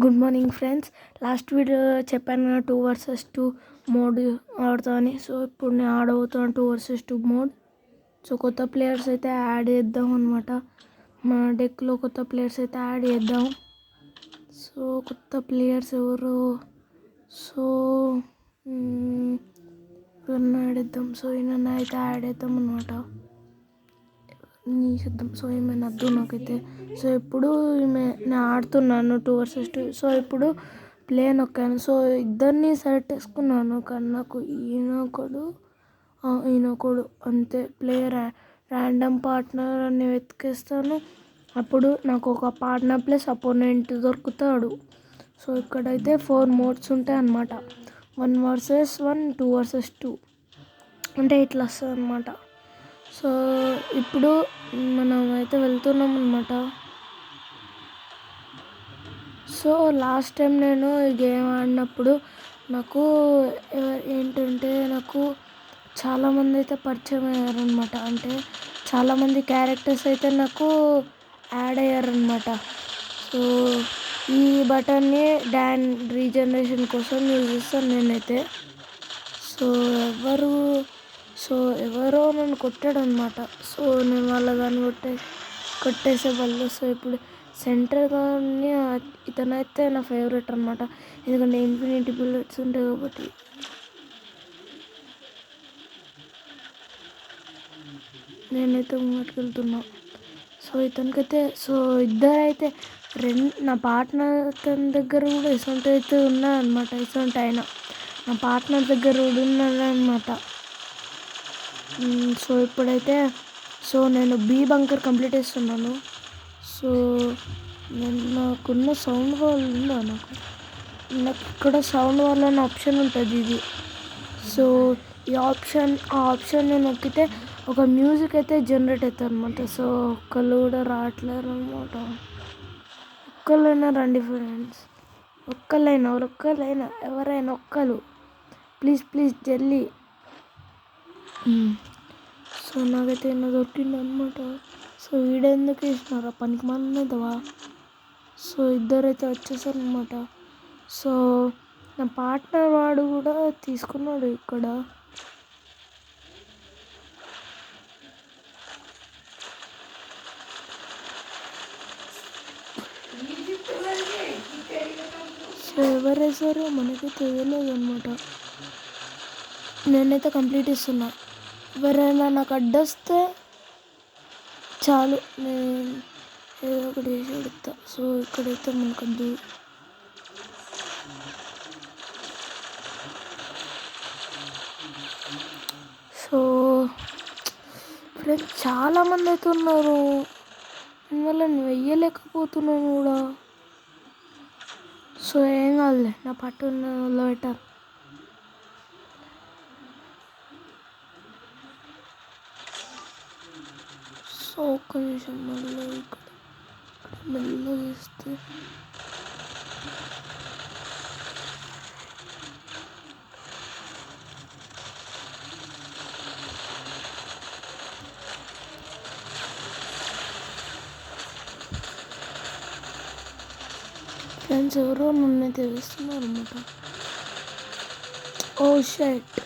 Good morning friends. Last video చెప్పాను కదా 2 vs 2 mode ఆడతామని. So ఇప్పుడు నేను ఆడబోతున్నాను 2 vs 2 మోడ్. సో కొత్త ప్లేయర్స్ అయితే యాడ్ చేద్దాం అనమాట. మన డెక్లో కొత్త ప్లేయర్స్ అయితే యాడ్ చేద్దాం. సో కొత్త ప్లేయర్స్ ఎవరు? సో ఎవరన్నా యాడ్ చేద్దాం. సో ఈయన అయితే యాడ్ చేద్దాం అనమాట. చేద్దాం. సో ఏమైనా వద్దు నాకైతే. సో ఇప్పుడు నేను ఆడుతున్నాను 2 vs 2. సో ఇప్పుడు ప్లే నొక్కాను. సో ఇద్దరిని సెలెక్ట్ చేసుకున్నాను, కానీ నాకు ఈయనొకడు అంతే. ప్లేయర్ ర్యాండమ్ పార్ట్నర్ అని వెతికేస్తాను. అప్పుడు నాకు ఒక పార్ట్నర్ ప్లస్ అపోనెంట్ దొరుకుతాడు. సో ఇక్కడైతే 4 మోడ్స్ ఉంటాయి అన్నమాట. 1 vs 1, 2 vs 2 అంటే ఇట్లా వస్తుంది అన్నమాట. సో ఇప్పుడు మనం అయితే వెళ్తున్నాం అన్నమాట. సో లాస్ట్ టైం నేను ఈ గేమ్ ఆడినప్పుడు నాకు నాకు చాలామంది అయితే పరిచయం అయ్యారనమాట. అంటే చాలామంది క్యారెక్టర్స్ అయితే నాకు యాడ్ అయ్యారనమాట. సో ఈ బటన్ని డాన్ రీజనరేషన్ కోసం యూజ్ చేస్తాను నేనైతే. సో ఎవరో నన్ను కొట్టాడు అనమాట. సో నేను వాళ్ళ దాన్ని కొట్టేసే వాళ్ళు. సో ఇప్పుడు సెంటర్ కానీ ఇతనైతే నా ఫేవరెట్ అనమాట. ఎందుకంటే ఇన్ఫినిటీ బుల్లెట్స్ ఉంటాయి కాబట్టి. నేనైతే ముంగటికి వెళ్తున్నా. సో ఇతనికైతే ఇద్దరైతే నా పార్ట్నర్ తన దగ్గర కూడా ఇసొంటి అయితే ఉన్నాయన్నమాట. ఇసొంటి ఆయన నా పార్ట్నర్ దగ్గర కూడా ఉన్నాడనమాట. సో ఇప్పుడైతే నేను బీ బంకర్ కంప్లీట్ చేస్తున్నాను. సో నాకున్న సౌండ్ వాల్ ఉందా? నాకు ఇక్కడ సౌండ్ వాల్ అనే ఆప్షన్ ఉంటుంది ఇది. సో ఆ ఆప్షన్ నేను నొక్కితే ఒక మ్యూజిక్ అయితే జనరేట్ అవుతుంది అనమాట. సో ఒక్కళ్ళు కూడా రావట్లేరు అనమాట. ఒక్కళ్ళైనా రండి ఫ్రెండ్స్, ఒక్కళ్ళైనా ఎవరైనా ఒక్కరు ప్లీజ్ జల్దీ. సో నాకైతే ఏమో దొరికింది అనమాట. సో వీడెందుకు వేసినారా పనికి మనదవా? సో ఇద్దరైతే వచ్చేసారు అనమాట. సో నా పార్ట్నర్ వాడు కూడా తీసుకున్నాడు ఇక్కడ. సో ఎవరేసారో మనకి తెలియలేదు అనమాట. నేనైతే కంప్లీట్ ఇస్తున్నా. ఎవరైనా నాకు అడ్డొస్తే చాలు, నేను ఏదో ఒకటి చేసి పెడతా. సో ఇక్కడైతే మనకద్దు. సో ఫ్రెండ్స్ చాలామంది అయితే ఉన్నారు, అందువల్ల నేను వెయ్యలేకపోతున్నాను కూడా. సో ఏం కాదులే, నా పట్టులో బెటర్. సో ఒక్క నిమిషం మళ్ళీ ఇక్కడ మెల్లగా చేస్తే ఫ్రెండ్స్ ఎవరో నన్ను అయితే వేస్తున్నారు అనమాట. ఓ షట్.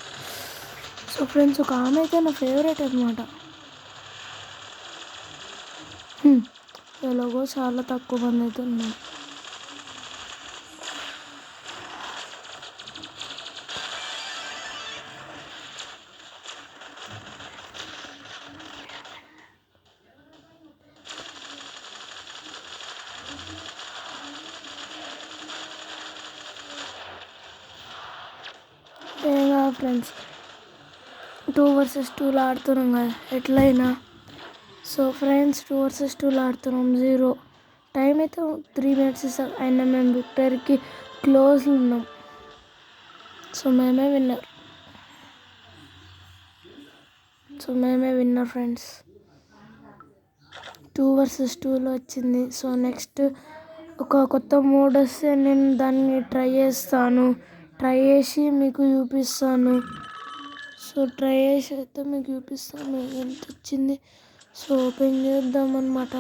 సో ఫ్రెండ్స్ ఒక ఆమె అయితే నా ఫేవరెట్ అనమాట. ఎలాగో చాలా తక్కువ మంది అయితే ఉన్నారు. ఏగా ఫ్రెండ్స్ 2 vs 2 ఆడుతున్నాం కదా ఎట్లయినా. సో ఫ్రెండ్స్ 2 vs 2 ఆడుతున్నాం. 0 టైం అయితే 3 minutes ఇస్తాం. అయినా మేము విక్టరీకి క్లోజ్ ఉన్నాం. సో మేమే విన్నర్ ఫ్రెండ్స్. 2 vs 2లో వచ్చింది. సో నెక్స్ట్ ఒక కొత్త మోడ్ వస్తే నేను దాన్ని ట్రై చేసి మీకు చూపిస్తాను. సో ట్రై చేసి అయితే మీకు చూపిస్తాను ఎంత వచ్చింది. సో ఓపెన్ చేద్దాం అన్నమాట.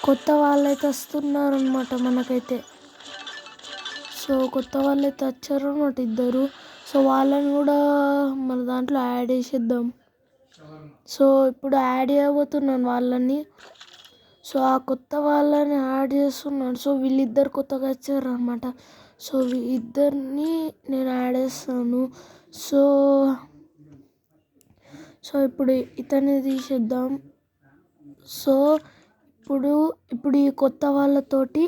కొత్త వాళ్ళైతే వస్తున్నారు అనమాట మనకైతే. సో కొత్త వాళ్ళైతే వచ్చారు అన్నమాట ఇద్దరు. సో వాళ్ళని కూడా మన దాంట్లో యాడ్ చేసేద్దాం. సో ఇప్పుడు యాడ్ చేయబోతున్నాను వాళ్ళని. సో ఆ కొత్త వాళ్ళని యాడ్ చేస్తున్నాను. సో వీళ్ళిద్దరు కొత్తగా వచ్చారు అనమాట. సో ఇద్దరిని నేను యాడ్ చేస్తాను. సో సో ఇప్పుడు ఇతన్ని తీసేద్దాం. సో ఇప్పుడు ఈ కొత్త వాళ్ళతోటి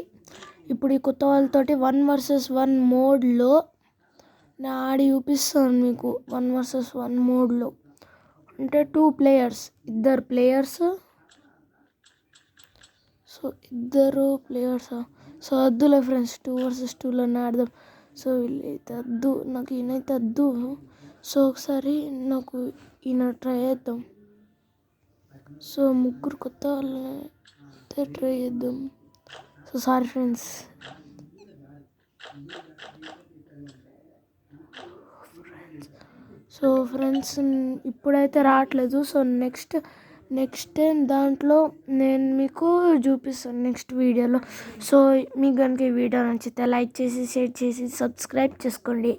1 vs 1 మోడ్లో నేను ఆడి చూపిస్తాను మీకు. 1 vs 1 మోడ్లో అంటే 2 ప్లేయర్స్, ఇద్దరు ప్లేయర్స్. సో ఇద్దరు ప్లేయర్సా? సో వద్దులే ఫ్రెండ్స్, 2 vs 2లోనే ఆడదాం. సో వీళ్ళైతే వద్దు, నాకు ఈయనైతే వద్దు. సో ఒకసారి నాకు ఈయన ట్రై చేద్దాం. సో ముగ్గురు కొత్త వాళ్ళని అయితే ట్రై చేద్దాం. So sorry friends. So friends ఇప్పుడైతే రావట్లేదు. సో నెక్స్ట్ టైం దాంట్లో నేను మీకు చూపిస్తాను నెక్స్ట్ వీడియోలో. సో మీకు కనుక ఈ వీడియో నచ్చితే లైక్ చేసి, షేర్ చేసి, సబ్స్క్రైబ్ చేసుకోండి.